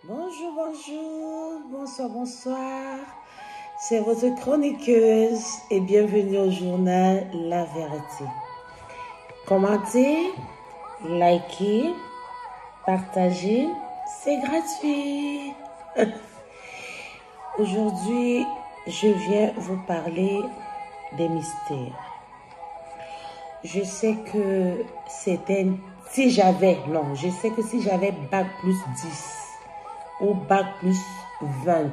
Bonjour, bonjour, bonsoir, bonsoir. C'est votre chroniqueuse et bienvenue au journal La Vérité. Commentez, likez, partagez, c'est gratuit. Aujourd'hui, je viens vous parler des mystères. Je sais que je sais que si j'avais bac plus 10 ou bac plus 20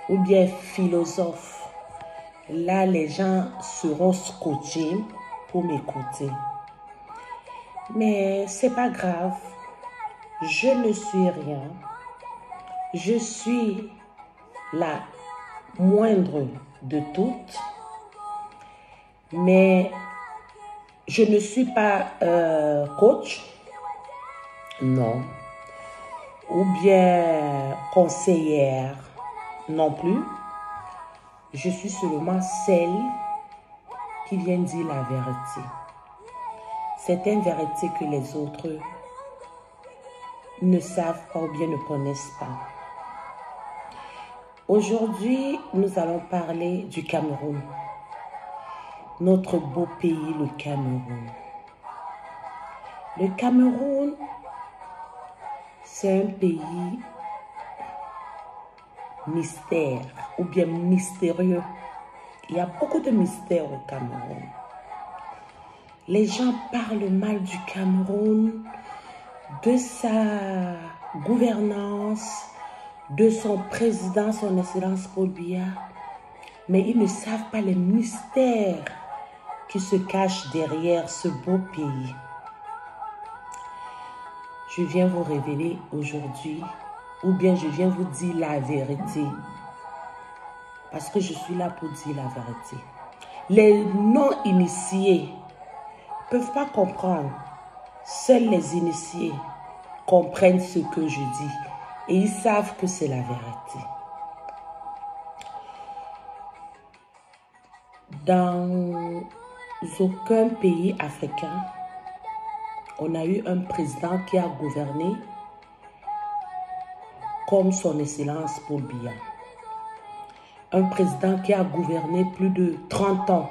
ou bien philosophe, là les gens seront scotchés pour m'écouter. Mais c'est pas grave, je ne suis rien. Je suis la moindre de toutes, mais je ne suis pas coach, non, ou bien conseillère, non plus. Je suis seulement celle qui vient dire la vérité. Certaines vérités que les autres ne savent pas ou bien ne connaissent pas. Aujourd'hui, nous allons parler du Cameroun. Notre beau pays, le Cameroun. Le Cameroun, c'est un pays mystère ou bien mystérieux. Il y a beaucoup de mystères au Cameroun. Les gens parlent mal du Cameroun, de sa gouvernance, de son président, son excellence Paul Biya, mais ils ne savent pas les mystères qui se cachent derrière ce beau pays. Je viens vous révéler aujourd'hui, ou bien je viens vous dire la vérité, parce que je suis là pour dire la vérité. Les non-initiés ne peuvent pas comprendre. Seuls les initiés comprennent ce que je dis et ils savent que c'est la vérité. Dans aucun pays africain, on a eu un président qui a gouverné comme son excellence Paul Biya. Un président qui a gouverné plus de 30 ans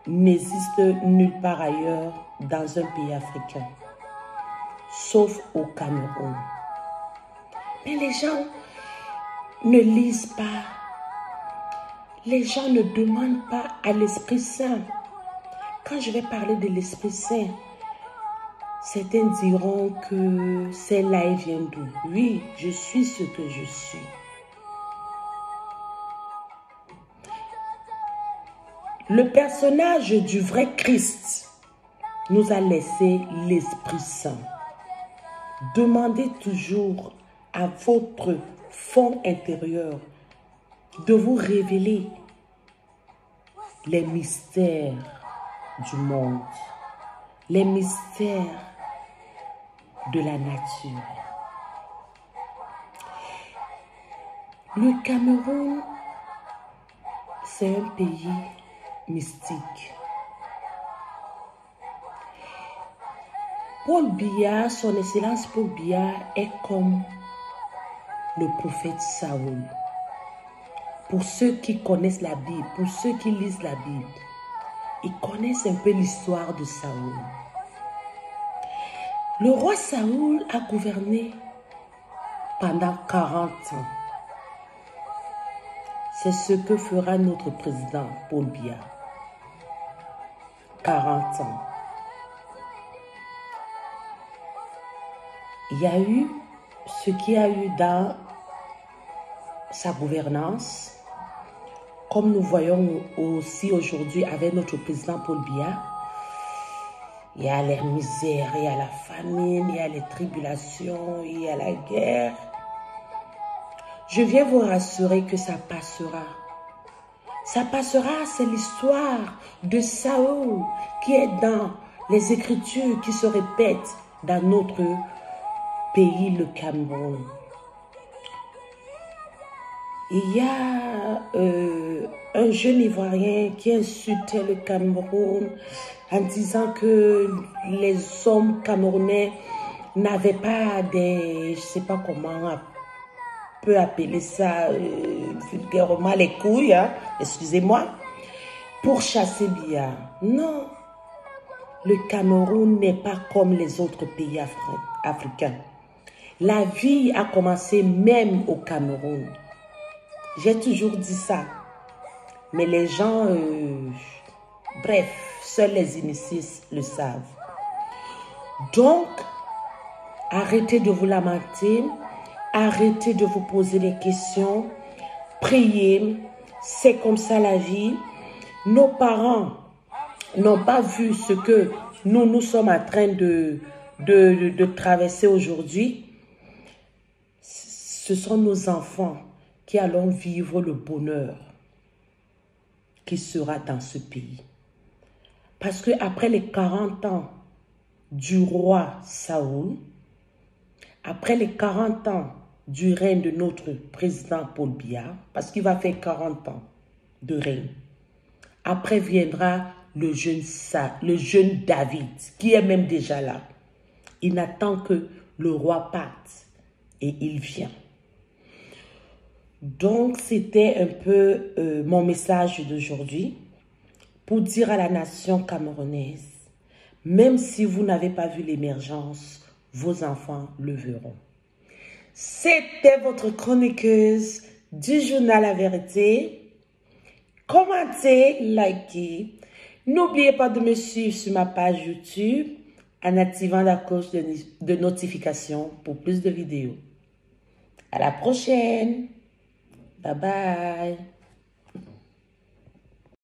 n'existe nulle part ailleurs dans un pays africain, sauf au Cameroun. Mais les gens ne lisent pas. Les gens ne demandent pas à l'Esprit Saint. Quand je vais parler de l'Esprit Saint, certains diront que celle-là, elle vient d'où? Oui, je suis ce que je suis. Le personnage du vrai Christ nous a laissé l'Esprit Saint. Demandez toujours à votre fond intérieur de vous révéler les mystères du monde, les mystères de la nature. Le Cameroun, c'est un pays mystique. Paul Biya, son excellence Paul Biya est comme le prophète Saoul. Pour ceux qui connaissent la Bible, pour ceux qui lisent la Bible, ils connaissent un peu l'histoire de Saoul. Le roi Saoul a gouverné pendant 40 ans. C'est ce que fera notre président Paul Biya. 40 ans. Il y a eu ce qu'il y a eu dans sa gouvernance, comme nous voyons aussi aujourd'hui avec notre président Paul Biya. Il y a les misères, il y a la famine, il y a les tribulations, il y a la guerre. Je viens vous rassurer que ça passera. Ça passera, c'est l'histoire de Saoul qui est dans les Écritures qui se répètent dans notre pays, le Cameroun. Il y a un jeune Ivoirien qui insultait le Cameroun en disant que les hommes camerounais n'avaient pas des, je sais pas comment on peut appeler ça vulgairement les couilles, hein, excusez-moi, pour chasser Biya. Non, le Cameroun n'est pas comme les autres pays africains. La vie a commencé même au Cameroun. J'ai toujours dit ça. Mais les gens, bref, seuls les initiés le savent. Donc, arrêtez de vous lamenter, arrêtez de vous poser des questions, priez, c'est comme ça la vie. Nos parents n'ont pas vu ce que nous sommes en train de traverser aujourd'hui. Ce sont nos enfants qui allons vivre le bonheur qui sera dans ce pays. Parce qu'après les 40 ans du roi Saoul, après les 40 ans du règne de notre président Paul Biya, parce qu'il va faire 40 ans de règne, après viendra le jeune David, qui est même déjà là. Il n'attend que le roi parte et il vient. Donc, c'était un peu mon message d'aujourd'hui pour dire à la nation camerounaise, même si vous n'avez pas vu l'émergence, vos enfants le verront. C'était votre chroniqueuse du journal La Vérité. Commentez, likez. N'oubliez pas de me suivre sur ma page YouTube en activant la cloche de notification pour plus de vidéos. À la prochaine. Bye bye.